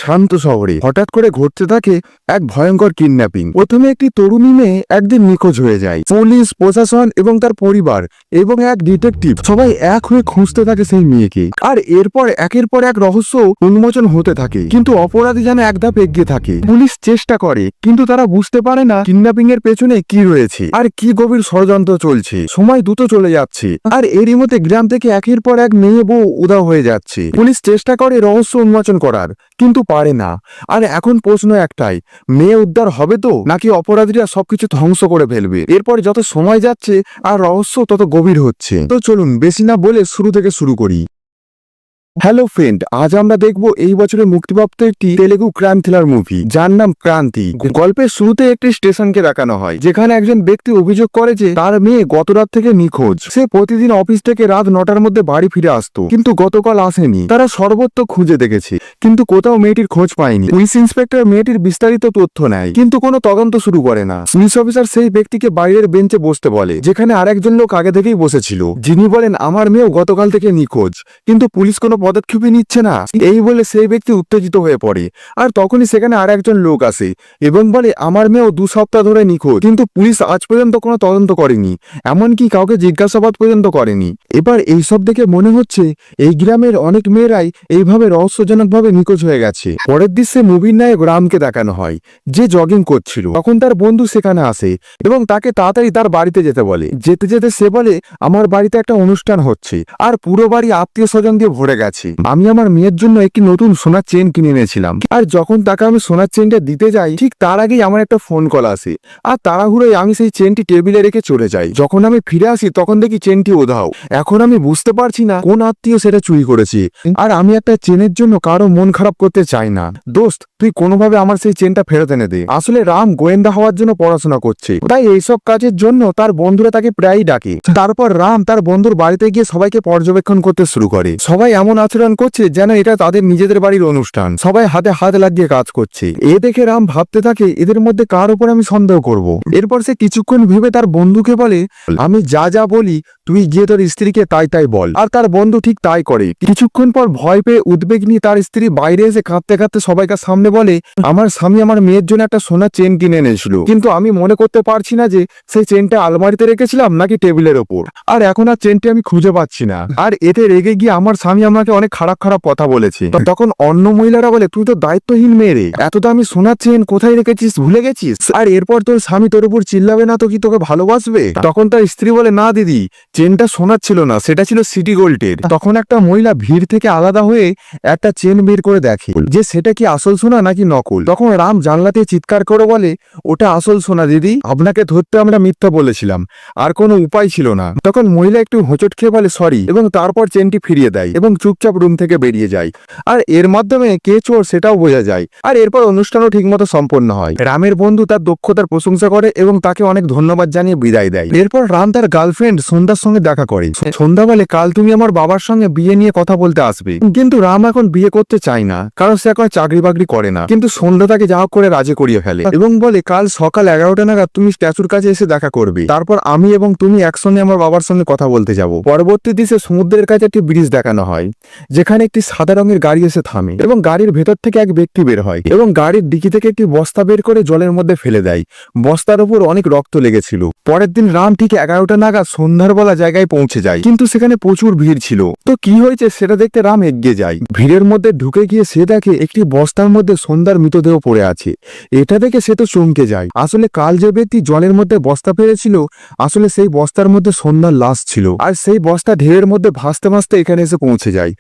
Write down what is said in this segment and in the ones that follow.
শান্ত শহরে হঠাৎ করে ঘটতে থাকে এক ভয়ঙ্কর কিডন্যাপিং। প্রথমে একটি তরুণী মেয়ে একদিন নিখোঁজ হয়ে যায়। পুলিশ, প্রশাসন এবং তার পরিবার এবং এক ডিটেকটিভ সবাই এক হয়ে খুঁজতে থাকে সেই মেয়েকে। আর এরপর একের পর এক রহস্য উন্মোচন হতে থাকে, কিন্তু অপরাধী যেন এক ধাপ এগিয়ে থাকে। পুলিশ চেষ্টা করে, কিন্তু তারা বুঝতে পারে না কিডন্যাপিং এর পেছনে কি রয়েছে আর কি গভীর ষড়যন্ত্র চলছে। সময় দ্রুত চলে যাচ্ছে, আর এরই মধ্যে গ্রাম থেকে একের পর এক মেয়ে বউ উধাও হয়ে যাচ্ছে। পুলিশ চেষ্টা করে রহস্য উন্মোচন করার, কিন্তু পারে না। আর এখন প্রশ্ন একটাই, মেয়ে উদ্ধার হবে তো, নাকি অপরাধীরা সবকিছু ধ্বংস করে ফেলবে? এরপর যত সময় যাচ্ছে আর রহস্য তত গভীর হচ্ছে। তো চলুন বেশি না বলে শুরু থেকে শুরু করি। হ্যালো ফ্রেন্ড, আজ আমরা দেখব এই বছরে মুক্তিপ্রাপ্ত একটি তেলেগু ক্রাইম থ্রিলার মুভি, যার নাম ক্রান্তি। গল্পের শুরুতে একটি স্টেশনকে দেখানো হয়, যেখানে একজন ব্যক্তি অভিযোগ করে যে তার মেয়ে গত রাত থেকে নিখোঁজ। সে প্রতিদিন অফিস থেকে রাত 9টার মধ্যে বাড়ি ফিরে আসতো, কিন্তু গতকাল আসেনি। তারা সর্বত্র খুঁজে দেখেছে, কিন্তু কোথাও মেয়েটির খোঁজ পায়নি। পুলিশ ইন্সপেক্টর মেয়েটির বিস্তারিত তথ্য নেয়, কিন্তু কোনো তদন্ত শুরু করে না। পুলিশ অফিসার সেই ব্যক্তিকে বাইরের বেঞ্চে বসতে বলে, যেখানে আরেকজন লোক আগে থেকেই বসেছিল, যিনি বলেন আমার মেয়েও গতকাল থেকে নিখোঁজ, কিন্তু পুলিশ কোনো পদক্ষেপই নিচ্ছে না। এই বলে সেই ব্যক্তি উত্তেজিত হয়ে পড়ে। আর তখনই সেখানে আর একজন লোক আসে এবং বলে আমার মেয়েও 2 সপ্তাহ ধরে নিখোঁজ, কিন্তু পুলিশ আজ পর্যন্ত কোনো তদন্ত করেনি, এমনকি কাউকে জিজ্ঞাসাবাদ পর্যন্ত করেনি। এবার এইসব দেখে মনে হচ্ছে এই গ্রামের অনেক মেয়েরাই এইভাবে রহস্যজনকভাবে নিখোঁজ হয়ে গেছে। পরের দৃশ্যে মুভির নায়ক রামকে দেখানো হয়, যে জগিং করছিল। তখন তার বন্ধু সেখানে আসে এবং তাকে তাড়াতাড়ি তার বাড়িতে যেতে বলে। যেতে যেতে সে বলে আমার বাড়িতে একটা অনুষ্ঠান হচ্ছে, আর পুরো বাড়ি আত্মীয় স্বজন দিয়ে ভরে গেছে। আমি আমার মেয়ের জন্য একটি নতুন সোনার চেন কিনে এনেছিলাম। আর যখন তাকে আমি সোনার চেনটা দিতে যাই, ঠিক তার আগেই আমার একটা ফোন কল আসে, আর তাড়াহুড়োয় আমি সেই চেনটি টেবিলে রেখে চলে যাই। যখন আমি ফিরে আসি তখন দেখি চেনটি উধাও। এখন আমি বুঝতে পারছি না কোন আত্মীয় সেটা চুরি করেছে, আর আমি একটা চেনের জন্য কারো মন খারাপ করতে চাই না। দোস্ত, তুই কোনোভাবে আমার সেই চেনটা ফেরত এনে দে। আসলে রাম গোয়েন্দা হওয়ার জন্য পড়াশোনা করছে, তাই এইসব কাজের জন্য তার বন্ধুরা তাকে প্রায়ই ডাকে। তারপর রাম তার বন্ধুর বাড়িতে গিয়ে সবাইকে পর্যবেক্ষণ করতে শুরু করে। সবাই এমন আচরণ করছে যেন এটা তাদের নিজেদের বাড়ির অনুষ্ঠান। সবাই হাতে হাত লাগিয়ে কাজ করছে। এ দেখে রাম ভাবতে থাকে এদের মধ্যে কার উপর আমি সন্দেহ করব। এরপর সে কিছুক্ষণ ভেবে তার বন্ধুকে বলে আমি যা যা বলি তুই গিয়ে তোর স্ত্রীকে তাই তাই বল। আর তার বন্ধু ঠিক তাই করে। কিছুক্ষণ পর ভয় পেয়ে উদ্বেগ নিয়ে তার স্ত্রী বাইরে এসে কাঁদতে কাঁদতে সবাইকার সামনে বলে আমার স্বামী আমার মেয়ের জন্য একটা সোনার চেন কিনে এনেছিল, কিন্তু আমি মনে করতে পারছি না যে সেই চেনটা আলমারিতে রেখেছিলাম নাকি টেবিলের ওপর, আর এখন আর চেনটি আমি খুঁজে পাচ্ছি না। আর এতে রেগে গিয়ে আমার স্বামী আমাকে অনেক খারাপ খারাপ কথা বলেছে। তখন অন্য মহিলারা বলে তুই তো দায়িত্বহীন মেয়ে রে, এত দামি সোনার চেন কোথায় রেখেছিস ভুলে গেছিস? আর এরপর তোর স্বামী তোর উপর চিল্লাবে না তো কি তোকে ভালোবাসবে? তখন তার স্ত্রী বলে না দিদি, চেনটা সোনার ছিল না, সেটা ছিল সিটি গোল্ডের। তখন একটা মহিলা ভিড় থেকে আলাদা হয়ে একটা চেন বের করে দেখে যে সেটা কি আসল সোনা নাকি নকল। তখন রাম জানলাতে চিৎকার করে বলে ওটা আসল সোনা দিদি, আপনাকে ধরতে আমরা মিথ্যা বলেছিলাম, আর কোনো উপায় ছিল না। তখন মহিলা একটু হোঁচট খেয়ে বলে সরি, এবং তারপর চেনটি ফিরিয়ে দেয় এবং চুপচাপ রুম থেকে বেরিয়ে যায়। আর এর মাধ্যমে কে চোর সেটাও বোঝা যায়। আর এরপর অনুষ্ঠানও ঠিকমতো সম্পন্ন হয়। রামের বন্ধু তার দক্ষতার প্রশংসা করে এবং তাকে অনেক ধন্যবাদ জানিয়ে বিদায় দেয়। এরপর রাম তার গার্লফ্রেন্ড সন্ধ্যার সঙ্গে দেখা করে। সন্ধ্যা বলে কাল তুমি আমার বাবার সঙ্গে বিয়ে নিয়ে কথা বলতে আসবে, কিন্তু রাম এখন বিয়ে করতে চায় না, কারণ সে এখন চাকরি বাকরি করে না। কিন্তু সন্ধ্যা তাকে যা হোক করে রাজি করিয়ে ফেলে এবং বলে কাল সকাল 11টা নাগাদ তুমি স্ট্যাচুর কাছে এসে দেখা করবে, তারপর আমি এবং তুমি একসঙ্গে আমার বাবার সঙ্গে কথা বলতে যাব। পরবর্তী দিনে সমুদ্রের কাছে একটি ব্রিজ দেখানো হয়, যেখানে একটি সাদা রঙের গাড়ি এসে থামে এবং গাড়ির ভেতর থেকে এক ব্যক্তি বের হয় এবং গাড়ির ডিকি থেকে একটি বস্তা বের করে জলের মধ্যে ফেলে দেয়। বস্তার উপর অনেক রক্ত লেগেছিল। পরের দিন রাম ঠিক 11টা নাগাদ সন্ধ্যার বেলা জায়গায় পৌঁছে যায়, কিন্তু সেখানে প্রচুর ভিড় ছিল। তো কি হয়েছে সেটা দেখতে রাম এগিয়ে যায়। ভিড়ের মধ্যে ঢুকে গিয়ে সে দেখে একটি বস্তার মধ্যে সন্ধ্যার মৃতদেহ পড়ে আছে। এটা দেখে সে তো চমকে যায়। আসলে কাল যে ব্যক্তি জলের মধ্যে বস্তা ফেলেছিল, আসলে সেই বস্তার মধ্যে সন্ধ্যার লাশ ছিল। আর সেই বস্তা ঢেউয়ের মধ্যে ভাসতে ভাসতে এখানে এসে পৌঁছে যায়।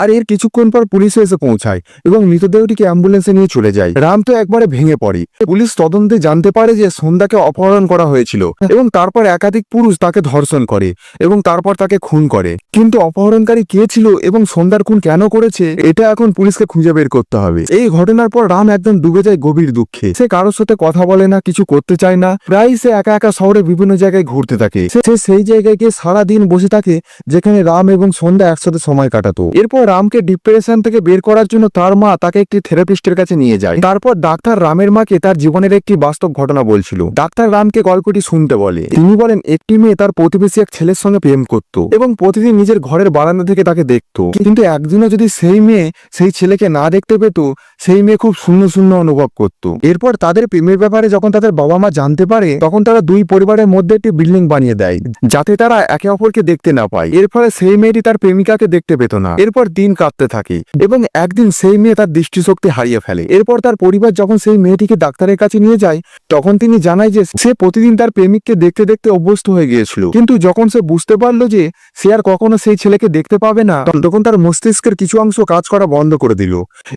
আর এর কিছুক্ষণ পর পুলিশও এসে পৌঁছায় এবং মৃতদেহটিকে অ্যাম্বুলেন্সে নিয়ে চলে যায়। রাম তো একবারে ভেঙে পড়ে। পুলিশ তদন্তে জানতে পারে যে সন্ধ্যাকে অপহরণ করা হয়েছিল এবং তারপর একাধিক পুরুষ তাকে ধর্ষণ করে এবং তারপর তাকে খুন করে। কিন্তু অপহরণকারী কে ছিল এবং সন্ধ্যার খুন কেন করেছে, এটা এখন পুলিশকে খুঁজে বের করতে হবে। এই ঘটনার পর রাম একদম ডুবে যায় গভীর দুঃখে। সে কারোর সাথে কথা বলে না, কিছু করতে চায় না। প্রায় সে একা একা শহরে বিভিন্ন জায়গায় ঘুরতে থাকে। সে সেই জায়গায় গিয়ে সারাদিন বসে থাকে যেখানে রাম এবং সন্ধ্যা একসাথে সময় কাটাতো। হতো। এরপর রামকে ডিপ্রেশন থেকে বের করার জন্য তার মা তাকে একটি থেরাপিস্টের কাছে নিয়ে যায়। তারপর ডাক্তার রামের মাকে তার জীবনের একটি বাস্তব ঘটনা বলছিল। ডাক্তার রামকে গল্পটি শুনতে বলে। তিনি বলেন একটি মেয়ে তার প্রতিবেশী এক ছেলের সঙ্গে প্রেম করত এবং প্রতিদিন নিজের ঘরের বারান্দা থেকে তাকে দেখতো, কিন্তু একদিনও যদি সেই মেয়ে সেই ছেলেকে না দেখতে পেত, সেই মেয়ে খুব শূন্য শূন্য অনুভব করত। এরপর তাদের প্রেমের ব্যাপারে যখন তাদের বাবা মা জানতে পারে, তখন তারা দুই পরিবারের মধ্যে একটি বিল্ডিং বানিয়ে দেয় যাতে তারা একে অপরকে দেখতে না পায়। এর ফলে সেই মেয়েটি তার প্রেমিকাকে দেখতে পেত না। এরপর দিন কাটতে থাকে এবং একদিন সেই মেয়ে তার দৃষ্টিশক্তি হারিয়ে ফেলে। এরপর তার পরিবার যখন সেই মেয়েটিকে ডাক্তারের কাছে নিয়ে যায়, তখন তিনি জানায় যে সে প্রতিদিন তার প্রেমিককে দেখতে দেখতে অভ্যস্ত হয়ে গিয়েছিল, কিন্তু যখন সে বুঝতে পারলো যে সে আর কখনো সেই ছেলেকে দেখতে পাবে না, তখন তার মস্তিষ্কের কিছু অংশ কাজ করা বন্ধ করে দিল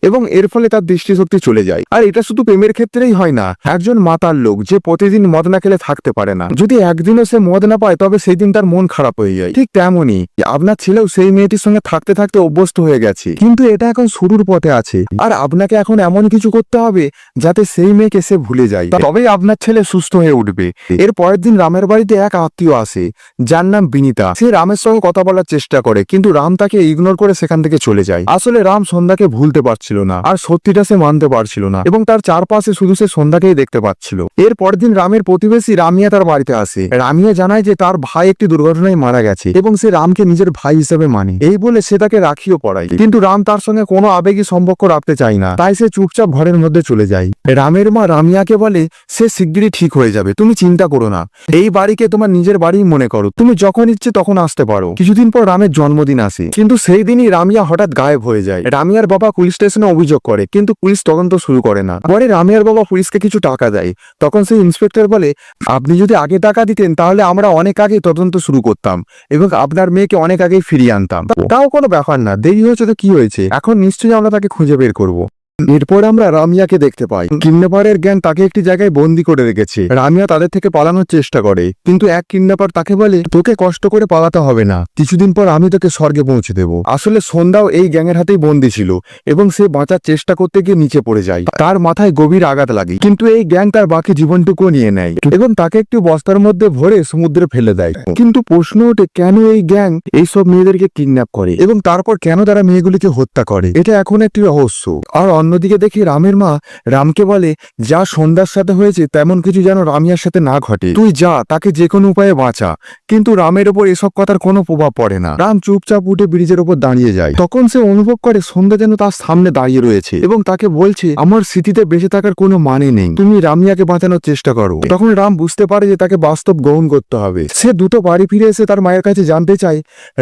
এবং এর ফলে তার দৃষ্টিশক্তি চলে যায়। আর এটা শুধু প্রেমের ক্ষেত্রেই হয় না, একজন মাতাল লোক যে প্রতিদিন মদ না খেলে থাকতে পারে না, যদি একদিনও সে মদ না পায় তবে সেই দিন তার মন খারাপ হয়ে যায়। ঠিক তেমনই আপনার ছেলেও সেই মেয়েটির সঙ্গে থাকতে থাকতে অভ্যস্ত হয়ে গেছে, কিন্তু এটা এখন শুরুর পথে আছে। আর আপনাকে এখন এমন কিছু করতে হবে যাতে সেই মেয়েকে সে ভুলে যায়, তবেই আপনার ছেলে সুস্থ হয়ে উঠবে। এর পরের দিন রামের বাড়িতে এক আত্মীয় আসে যার নাম বিনীতা। সে রামের সঙ্গে কথা বলার চেষ্টা করে, কিন্তু রাম তাকে ইগনোর করে সেখান থেকে চলে যায়। আসলে রাম সন্ধ্যাকে ভুলতে পারছিল না, আর সত্যিটা সে মানতে পারছিল না এবং তার চারপাশে শুধু সে সন্ধ্যাকেই দেখতে পাচ্ছিল। এর পরের দিন রামের প্রতিবেশী রামিয়া তার বাড়িতে আসে। রামিয়া জানায় যে তার ভাই একটি দুর্ঘটনায় মারা গেছে এবং সে রামকে নিজের ভাই হিসেবে মানে। এই বলে সে তাকে রাখিও পড়ায়, কিন্তু রাম তার সঙ্গে কোনো আবেগী সম্পর্ক রাখতে চায় না, তাই সে চুপচাপ ঘরের মধ্যে চলে যায়। রামের মা রামিয়াকে বলে সে শিগগিরই ঠিক হয়ে যাবে, তুমি চিন্তা করো না, এই বাড়িকে তোমার নিজের বাড়ি মনে করো, তুমি যখন ইচ্ছে তখন আসতে পারো। কিছুদিন পর রামের জন্মদিন আসে, কিন্তু সেই দিনই রামিয়া হঠাৎ গায়েব হয়ে যায়। রামিয়ার বাবা পুলিশ স্টেশনে অভিযোগ করে, কিন্তু পুলিশ তদন্ত শুরু করে না। পরে রামিয়ার বাবা পুলিশকে কিছু টাকা দেয়, তখন সেই ইন্সপেক্টর বলে আপনি যদি আগে টাকা দিতেন তাহলে আমরা অনেক আগে তদন্ত শুরু করতাম এবং আপনার মেয়েকে অনেক আগেই ফিরিয়ে আনতাম। তাও কোনো ব্যাপার না, দেরি হয়েছে তো কি হয়েছে, এখন নিশ্চয়ই আমরা তাকে খুঁজে বের করবো। এরপর আমরা রামিয়াকে দেখতে পাই। কিডন্যাপারের গ্যাং তাকে একটি জায়গায় বন্দি করে রেখেছে। রামিয়া তাদের থেকে পালানোর চেষ্টা করে, কিন্তু এক কিডন্যাপার তাকে বলে তোকে কষ্ট করে পালাতে হবে না, কিছুদিন পর আমি তোকে স্বর্গে পৌঁছে দেব। আসলে সন্ধ্যাও এই গ্যাংয়ের হাতেই বন্দি ছিল এবং সে বাঁচার চেষ্টা করতে গিয়ে নিচে পড়ে যায়। তার মাথায় গভীর আঘাত লাগে, কিন্তু এই গ্যাং তার বাকি জীবনটুকু নিয়ে নেয় এবং তাকে একটি বস্তার মধ্যে ভরে সমুদ্রে ফেলে দেয়। কিন্তু প্রশ্ন ওঠে কেন এই গ্যাং এইসব মেয়েদেরকে কিডন্যাপ করে এবং তারপর কেন তারা মেয়েগুলিকে হত্যা করে, এটা এখন একটি রহস্য। আর অন্যদিকে দেখি রামের মা রামকে বলে যা সন্ধ্যার সাথে হয়েছে তেমন কিছু যেন রামিয়ার সাথে না ঘটে, তুই যা, তাকে যে কোনো উপায়ে বাঁচা। কিন্তু রামের ওপর এসব কথার কোনো প্রভাব পড়ে না। রাম চুপচাপ উঠে ব্রিজের ওপর দাঁড়িয়ে যায়। তখন সে অনুভব করে সন্ধ্যা যেন তার সামনে দাঁড়িয়ে রয়েছে এবং তাকে বলছে আমার স্মৃতিতে বেঁচে থাকার কোনো মানে নেই, তুমি রামিয়াকে বাঁচানোর চেষ্টা করো। তখন রাম বুঝতে পারে যে তাকে বাস্তব গ্রহণ করতে হবে। সে দ্রুত বাড়ি ফিরে এসে তার মায়ের কাছে জানতে চায়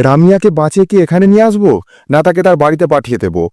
রামিয়াকে বাঁচিয়ে কি এখানে নিয়ে আসবো না তাকে তার বাড়িতে পাঠিয়ে দেবো।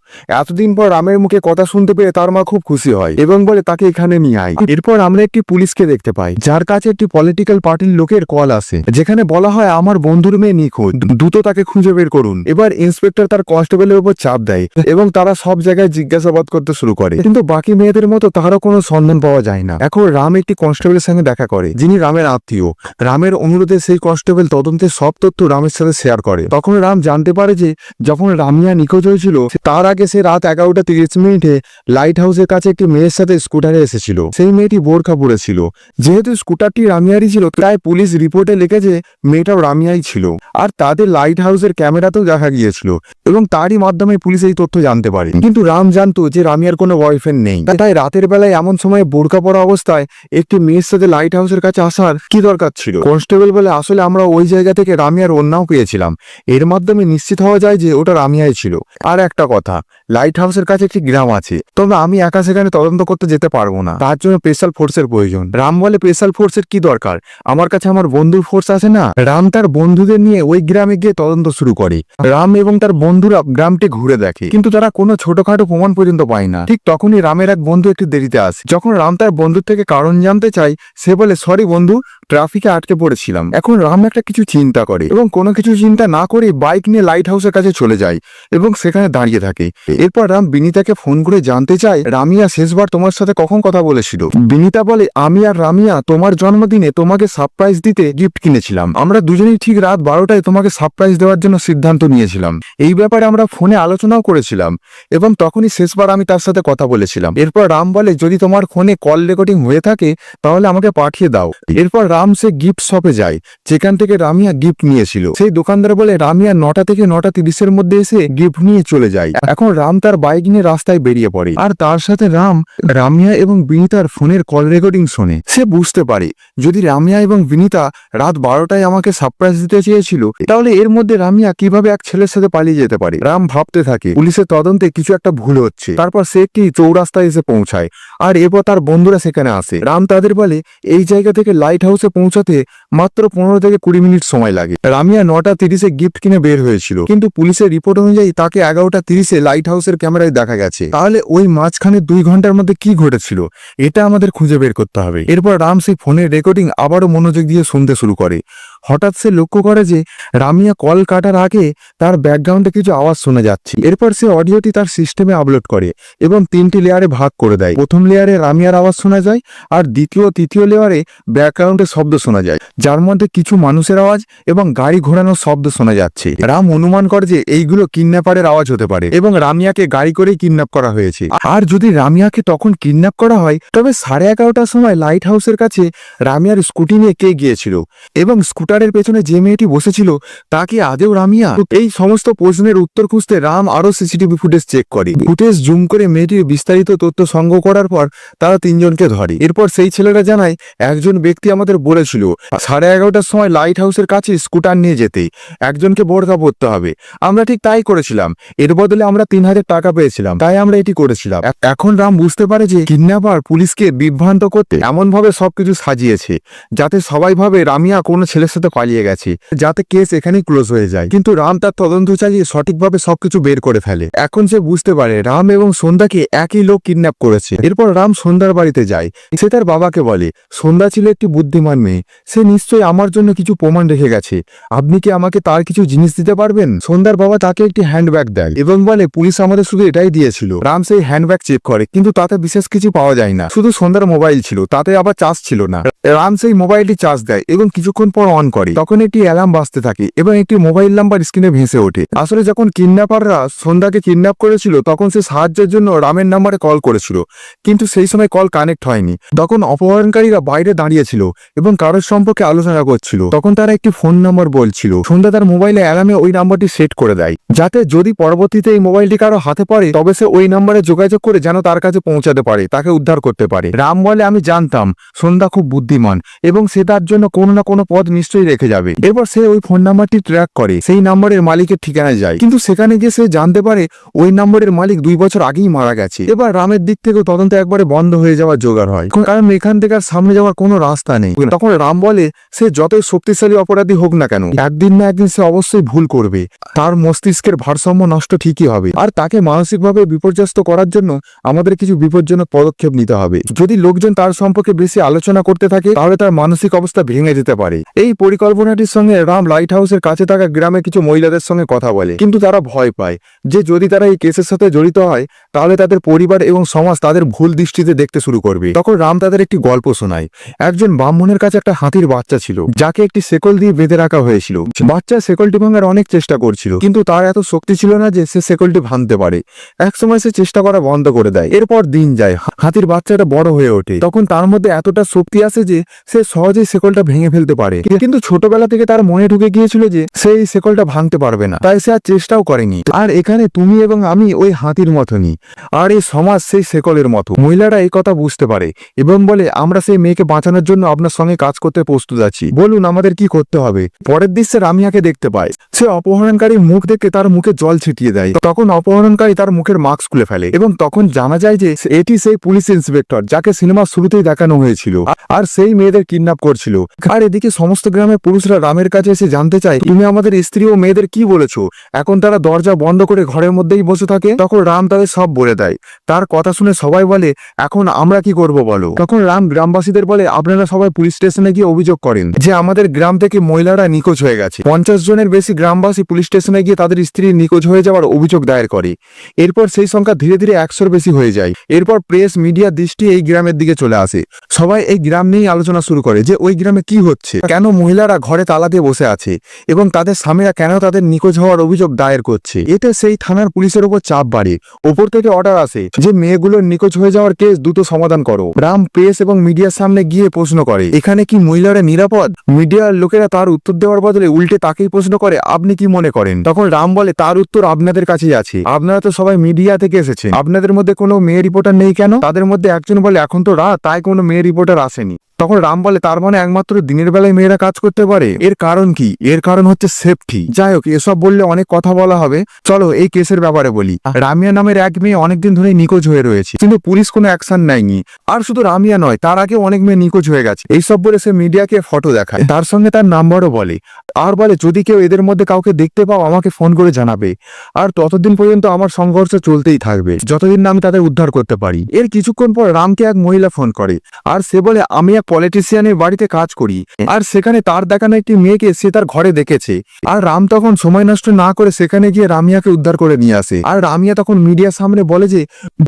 এতদিন পর রামের মুখে কথা শুনতে পেয়ে তার মা খুব খুশি হয় এবং বলে তাকে এখানে নিয়ে আয়। এরপর আমরা একটি পুলিশকে দেখতে পাই যার কাছে একটি পলিটিক্যাল পার্টির লোকের কল আসে, যেখানে বলা হয় আমার বন্ধুর মেয়ে নিখোঁজ, দ্রুত তাকে খুঁজে বের করুন। এবার ইন্সপেক্টর তার কনস্টেবলের উপর চাপ দেয় এবং তারা সব জায়গায় জিজ্ঞাসাবাদ করতে শুরু করে, কিন্তু বাকি মেয়েদের মতো তারও কোনো সন্ধান পাওয়া যায় না। এখন রাম একটি কনস্টেবলের সঙ্গে দেখা করে যিনি রামের আত্মীয়। রামের অনুরোধে সেই কনস্টেবল তদন্তের সব তথ্য রামের সাথে শেয়ার করে। তখন রাম জানতে পারে যে যখন রামিয়া নিখোঁজ হয়েছিল তার আগে সে রাত 11:30 লাইট হাউসের কাছে একটি মেয়ের সাথে স্কুটারে এসেছিল। সেই মেয়েটি বোরখা পরেছিল। যেহেতু স্কুটারটি রামিয়ারই ছিল তাই পুলিশ রিপোর্টে লিখেছে মেয়েটাও রামিয়াই ছিল, আর তাদের লাইট হাউসের ক্যামেরাতেও দেখা গিয়েছিল এবং তারই মাধ্যমে পুলিশ এই তথ্য জানতে পারে। কিন্তু রাম জানতো যে রামিয়ার কোনো বয়ফ্রেন্ড নেই, তাই রাতের বেলায় এমন সময় বোরখা পরা অবস্থায় একটি মেয়ের সাথে লাইট হাউসের কাছে আসার কি দরকার ছিল। কনস্টেবল বলে আসলে আমরা ওই জায়গা থেকে রামিয়ার ওড়নাও পেয়েছিলাম, এর মাধ্যমে নিশ্চিত হওয়া যায় যে ওটা রামিয়াই ছিল। আর একটা কথা, লাইট হাউসের কাছে একটি গ্রাম আছে, তবে আমি একা সেখানে তদন্ত করতে যেতে পারবো না, তার জন্য স্পেশাল ফোর্সের প্রয়োজন। রাম বলে স্পেশাল ফোর্সের কি দরকার, আমার কাছে আমার বন্ধুর ফোর্স আছে না। রাম তার বন্ধুদের নিয়ে ওই গ্রামে গিয়ে তদন্ত শুরু করে। রাম এবং তার বন্ধুরা গ্রামটি ঘুরে দেখে, কিন্তু তারা কোনো ছোটখাটো প্রমাণ পর্যন্ত পায় না। ঠিক তখনই রামের এক বন্ধু একটু দেরিতে আসে। যখন রাম তার বন্ধুর থেকে কারণ জানতে চায়, সে বলে সরি বন্ধু, ট্রাফিকে আটকে পড়েছিলাম। এখন রাম একটা কিছু চিন্তা করে এবং কোনো কিছু চিন্তা না করে বাইক নিয়ে লাইট হাউসের কাছে চলে যায় এবং সেখানে দাঁড়িয়ে থাকে। এরপর রাম বিনীতাকে ফোন করে জানতে চায় রামিয়া শেষবার তোমার সাথে কখন কথা বলেছিল। বিনীতা বলে আমি আর রামিয়া তোমার জন্মদিনে তোমাকে সারপ্রাইজ দিতে গিফট কিনেছিলাম। আমরা দুজনেই ঠিক রাত 12টায় তোমাকে সারপ্রাইজ দেওয়ার জন্য সিদ্ধান্ত নিয়েছিলাম। এই ব্যাপারে আমরা ফোনে আলোচনাও করেছিলাম এবং তখনই শেষবার আমি তার সাথে কথা বলেছিলাম। এরপর রাম বলে যদি তোমার ফোনে কল রেকর্ডিং হয়ে থাকে তাহলে আমাকে পাঠিয়ে দাও। এরপর রাম সে গিফট শপে যায় যেখান থেকে রামিয়া গিফট নিয়েছিল। সেই দোকানদার বলে রামিয়া 9টা থেকে 9টা 30-এর মধ্যে এসে গিফট নিয়ে চলে যায়। এখন রাম তার বাইক নিয়ে রাস্তায় বেরিয়ে পড়ে আর তার সাথে রামিয়া এবং বিনীতার ফোনের কল রেকর্ডিং শোনে। সে বুঝতে পারে যদি রামিয়া এবং বিনীতা রাত 12টায় আমাকে সারপ্রাইজ দিতে চেয়েছিল তাহলে এর মধ্যে রামিয়া কিভাবে এক ছেলের সাথে পালিয়ে যেতে পারে। রাম ভাবতে থাকে পুলিশের তদন্তে কিছু একটা ভুল হচ্ছে। তারপর সে একটি চৌরাস্তায় এসে পৌঁছায় আর এরপর তার বন্ধুরা সেখানে আসে। রাম তাদের বলে এই জায়গা থেকে লাইট হাউসে পৌঁছাতে মাত্র 15 থেকে 20 মিনিট সময় লাগে। রামিয়া 9টা 30-এ গিফট কিনে বের হয়েছিল কিন্তু পুলিশের রিপোর্ট অনুযায়ী তাকে 11টা 30-এ লাইট হাউসের ক্যামেরায় দেখা গেছে। তাহলে ওই মাঝখানে 2 ঘন্টার মধ্যে কি ঘটেছিল এটা আমাদের খুঁজে বের করতে হবে। এরপর রাম সেই ফোনের রেকর্ডিং আবারও মনোযোগ দিয়ে শুনতে শুরু করে। হঠাৎ সে লক্ষ্য করে যে রামিয়া কল কাটার আগে তার ব্যাকগ্রাউন্ডে কিছু আওয়াজ শোনা যাচ্ছে। এরপর সে অডিওটি তার সিস্টেমে আপলোড করে এবং 3টি লেয়ারে ভাগ করে দেয়। প্রথম লেয়ারে রামিয়ার আওয়াজ শোনা যায় আর দ্বিতীয় তৃতীয় লেয়ারে ব্যাকগ্রাউন্ডে শব্দ শোনা যায় যার মধ্যে কিছু মানুষের আওয়াজ এবং গাড়ি ঘোরানোর শব্দ শোনা যাচ্ছে। রাম অনুমান করে যে এইগুলো কিডন্যাপারের আওয়াজ হতে পারে এবং রামিয়াকে গাড়ি করে কিডন্যাপ করা হয়েছে। আর যদি রামিয়াকে তখন কিডন্যাপ করা হয় তবে 11:30টার সময় লাইট হাউসের কাছে রামিয়ার স্কুটি নিয়ে কে গিয়েছিল এবং স্কুটারের পেছনে যে মেয়েটি বসেছিল তা কি আদেও রামিয়া? এই সমস্ত প্রশ্নের উত্তর খুঁজতে রাম আরো সিসিটিভি ফুটেজ চেক করে। ফুটেজ জুম করে মেয়েটির বিস্তারিত তথ্য সংগ্রহ করার পর তারা 3জনকে ধরে। এরপর সেই ছেলেরা জানায় একজন ব্যক্তি আমাদের বলেছিল 11:30টার সময় লাইট হাউসের কাছে স্কুটার নিয়ে যেতে একজনকে বোরকা পরতে হবে। আমরা ঠিক তাই করেছিলাম। এর বদলে আমরা 3000 টাকা পেয়েছিলাম, তাই আমরা এটি করেছিলাম। এখন রাম বুঝতে পারে যে কিডন্যাপার পুলিশকে বিভ্রান্ত করতে এমন ভাবে সবকিছু সাজিয়েছে যাতে সবাই ভাবে রামিয়া কোনো ছেলের সাথে পালিয়ে গেছে, যাতে কেস এখানেই ক্লোজ হয়ে যায়। কিন্তু রাম তার তদন্ত চালিয়ে সঠিকভাবে সবকিছু বের করে ফেলে। এখন সে বুঝতে পারে রাম এবং সন্ধ্যাকে একই লোক কিডন্যাপ করেছে। এরপর রাম সন্ধ্যার বাড়িতে যায়। সে তার বাবাকে বলে সন্ধ্যা ছিল একটি বুদ্ধিমান মেয়ে, সে নিশ্চয়ই আমার জন্য কিছু প্রমাণ রেখে গেছে, আপনি কি আমাকে তার কিছু জিনিস দিতে পারবেন? সন্ধ্যার বাবা তাকে একটি হ্যান্ডব্যাগ দেয় এবং বলে পুলিশ আমাদের শুধু এটাই দিয়েছিল। রাম সেই হ্যান্ডব্যাগ চেক করে কিন্তু তাতে বিশেষ কিছু পাওয়া যায় না, শুধু সন্ধ্যার মোবাইল ছিল, তাতে আবার চার্জ ছিল না। রাম সেই মোবাইলটি চার্জ দেয় এবং কিছুক্ষণ পর অন করে। তখন একটি অ্যালার্ম বাজতে থাকে এবং একটি মোবাইল নাম্বার স্ক্রিনে ভেসে ওঠে। আসলে যখন কিডন্যাপাররা সন্ধ্যাকে কিডন্যাপ করেছিল তখন সে সাহায্যের জন্য রামের নাম্বারে কল করেছিল কিন্তু সেই সময় কল কানেক্ট হয়নি। তখন অপহরণকারীরা বাইরে দাঁড়িয়েছিল এবং কারোর সম্পর্কে আলোচনা করছিল। তখন তারা একটি ফোন নাম্বার বলছিল। সন্ধ্যা তার মোবাইলে অ্যালার্মে ওই নাম্বারটি সেট করে দেয় যাতে যদি পরবর্তীতে এই মোবাইলটি কারো হাতে পড়ে তবে সে ওই নাম্বারে যোগাযোগ করে যেন তার কাছে পৌঁছাতে পারে, তাকে উদ্ধার করতে পারে। রাম বলে আমি জানতাম সন্ধ্যা খুব বুদ্ধিমান এবং সে তার জন্য কোনো না কোনো পথ নিশ্চয়ই রেখে যাবে। এরপর সে ওই ফোন নাম্বারটি ট্র্যাক করে সেই নাম্বারের মালিকের ঠিকানায় যায় কিন্তু সেখানে গিয়ে সে জানতে পারে ওই নাম্বারের মালিক 2 বছর আগেই মারা গেছে। এবার রামের দিক থেকে তদন্ত একবারে বন্ধ হয়ে যাওয়ার জোগাড় হয় কারণ এখান থেকে আর সামনে যাওয়ার কোনো রাস্তা নেই। তখন রাম বলে সে যতই শক্তিশালী অপরাধী হোক না কেন একদিন না একদিন সে অবশ্যই ভুল করবে, তার মস্তিষ্কের ভারসাম্য নষ্ট ঠিকই হবে আর তাকে মানসিকভাবে বিপর্যস্ত করার জন্য আমাদের কিছু বিপজ্জনক পদক্ষেপ নিতে হবে। যদি লোকজন তার সম্পর্কে বেশি আলোচনা করতে থাকে তাহলে তার মানসিক অবস্থা ভেঙে যেতে পারে। এই পরিকল্পনাটির সঙ্গে রাম লাইট হাউসের কাছে থাকা গ্রামে কিছু মহিলাদের সঙ্গে কথা বলে কিন্তু তারা ভয় পায় যে যদি তারা এই কেসের সাথে জড়িত হয় তাহলে তাদের পরিবার এবং সমাজ তাদের ভুল দৃষ্টিতে দেখতে শুরু করবে। তখন রাম তাদের একটি গল্প শোনায়। একজন ব্রাহ্মণের কাছে একটা হাতির বাচ্চা ছিল যাকে একটি শেকল দিয়ে বেঁধে রাখা হয়েছিল। বাচ্চা শেকলটি ভাঙার অনেক চেষ্টা করছিল কিন্তু তার এত শক্তি ছিল না যে সে শেকলটি ভাঙতে পারে। একসময় সে চেষ্টা করা বন্ধ করে দেয়। এরপর দিন যায়, হাতির বাচ্চাটা বড় হয়ে ওঠে। তখন তার মধ্যে এতটা শক্তি আসে যে সে সহজেই শেকলটা ভেঙে ফেলতে পারে কিন্তু ছোটবেলা থেকে তার মনে ঢুকে গিয়েছিল যে সে এই শেকলটা ভাঙতে পারবে না, তাই সে আর চেষ্টাও করেনি। আর এখানে তুমি এবং আমি ওই হাতির মতনই আর এই সমাজ সেই শেকলের মতো। মহিলারা এই কথা বুঝতে পারে এবং বলে আমরা সেই মেয়েকে বাঁচানোর জন্য আপনার সঙ্গে কাজ করতে প্রস্তুত আছি, বলুন আমাদের কি করতে হবে। পরের দৃশ্যে রামিয়াকে দেখতে পায়। সে অপহরণকারীর মুখ দেখে তার মুখে জল ছিটিয়ে দেয়। তখন অপহরণকারী তার মুখের মাস্ক খুলে ফেলে এবং তখন জানা যায় যে এটি সেই পুলিশ ইন্সপেক্টর যাকে সিনেমার শুরুতেই দেখানো হয়েছিল আর সেই মেয়েদের কিডন্যাপ করছিল। আর এদিকে সমস্ত গ্রামের পুরুষরা রামের কাছে এসে জানতে চায় তুমি আমাদের স্ত্রী ও মেয়েদের কি বলেছো। এখন তারা দরজা বন্ধ করে ঘরের মধ্যেই বসে থাকে। তখন রাম তাদের সব বলে দেয়। তার কথা শুনে সবাই বলে এখন আমরা কি করব বলো। তখন রাম গ্রামবাসীদের বলে আপনারা সবাই পুলিশ স্টেশনে গিয়ে অভিযোগ করেন যে আমাদের গ্রাম থেকে মহিলারা নিখোঁজ হয়ে গেছে। 50 জনের বেশি গ্রামবাসী পুলিশ স্টেশনে গিয়ে তাদের স্ত্রী নিখোঁজ হয়ে যাওয়ার অভিযোগ দায়ের করে। এরপর সেই সংখ্যা ধীরে ধীরে 100-র বেশি হয়ে যায়। এরপর প্রেস মিডিয়া দৃষ্টি এই গ্রামের দিকে চলে আসে। সবাই এই গ্রাম নিয়েই আলোচনা শুরু করে যে ওই গ্রামে কি হচ্ছে, কেন মহিলা মহিলারা ঘরে তালা দিয়ে বসে আছে এবং তাদের স্বামীরা কেন তাদের নিখোঁজ হওয়ার অভিযোগ দায়ের করছে। এতে সেই থানার পুলিশের উপর চাপ বাড়ে। ওপর থেকে অর্ডার আসে যে মেয়েগুলোর নিখোঁজ হয়ে যাওয়ার কেস দ্রুত সমাধান করো। রাম প্রেস এবং মিডিয়ার সামনে গিয়ে প্রশ্ন করে, এখানে কি মহিলারা নিরাপদ? মিডিয়ার লোকেরা তার উত্তর দেওয়ার বদলে উল্টে তাকেই প্রশ্ন করে, আপনি কি মনে করেন? তখন রাম বলে, তার উত্তর আপনাদের কাছেই আছে। আপনারা তো সবাই মিডিয়া থেকে এসেছেন, আপনাদের মধ্যে কোনো মেয়ে রিপোর্টার নেই কেন? তাদের মধ্যে একজন বলে, এখন তো রাত, তাই কোনো মেয়ে রিপোর্টার আসেনি। তখন রাম বলে, তার মানে একমাত্র দিনের বেলায় মেয়েরা কাজ করতে পারে? এর কারণ কি? এর কারণ হচ্ছে সেফটি। যাই হোক, এসব বললে অনেক কথা বলা হবে, চলো এই কেসের ব্যাপারে বলি। রামিয়া নামের এক মেয়ে অনেকদিন ধরে নিখোঁজ হয়ে রয়েছে, কিন্তু পুলিশ কোনো অ্যাকশন নেয়নি। আর শুধু রামিয়া নয়, তার আগে অনেক মেয়ে নিখোঁজ হয়ে গেছে। এইসব বলে সে মিডিয়াকে ফটো দেখায়, তার সঙ্গে তার নাম্বারও বলে, আর বলে যদি কেউ এদের মধ্যে কাউকে দেখতে পাও আমাকে ফোন করে জানাবে। আর ততদিন পর্যন্ত আমার সংঘর্ষ চলতেই থাকবে, যতদিন না আমি তাদের উদ্ধার করতে পারি। এর কিছুক্ষণ পর রামকে এক মহিলা ফোন করে, আর সে বলে, আমি এক পলিটিশিয়ানের বাড়িতে কাজ করি, আর সেখানে তার দেখানো একটি মেয়েকে সে তার ঘরে দেখেছে। আর রাম তখন সময় নষ্ট না করে সেখানে গিয়ে রামিয়াকে উদ্ধার করে নিয়ে আসে। আর রামিয়া তখন মিডিয়ার সামনে বলে যে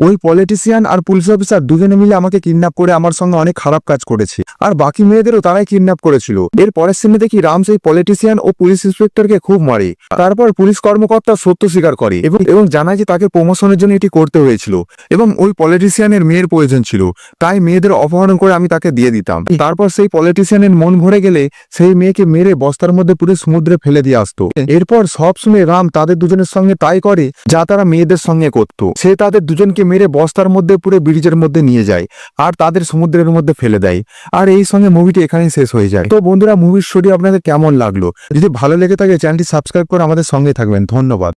ওই পলিটিশিয়ান আর পুলিশ অফিসার দুজনে মিলে আমাকে কিডন্যাপ করে আমার সঙ্গে অনেক খারাপ কাজ করেছে, আর বাকি মেয়েদেরও তারাই কিডন্যাপ করেছিল। এর পরের সিনে দেখি রাম সেই পলিটিশিয়ান ও পুলিশ ইন্সপেক্টরকে খুব মারে। তারপর পুলিশ কর্মকর্তা সত্য স্বীকার করে এবং জানায় যে তাকে প্রমোশনের জন্য এটি করতে হয়েছিল এবং ওই পলিটিশিয়ানের মেয়ের প্রয়োজন ছিল, তাই মেয়েদের অপহরণ করে আমি তাকে দিয়ে দিতাম। তারপর সেই পলিটিশিয়ানের মন ভরে গেলে সেই মেয়েকে মেরে বস্তার মধ্যে পুরো সমুদ্রে ফেলে দিয়ে আসতো। এরপর সব শুনে রাম তাদের দুজনের সঙ্গে তাই করে যা তারা মেয়েদের সঙ্গে করত। সে তাদের দুজনকে মেরে বস্তার মধ্যে পুরো ব্রিজের মধ্যে নিয়ে যায় আর তাদের সমুদ্রের মধ্যে ফেলে দেয়। আর এই সঙ্গে মুভিটি এখানেই শেষ হয়ে যায়। তো বন্ধুরা, মুভির স্টোরি আপনাদের কেমন লাগলো? যদি ভালো লেগে থাকে চ্যানেলটি সাবস্ক্রাইব করে আমাদের সঙ্গে থাকবেন। ধন্যবাদ।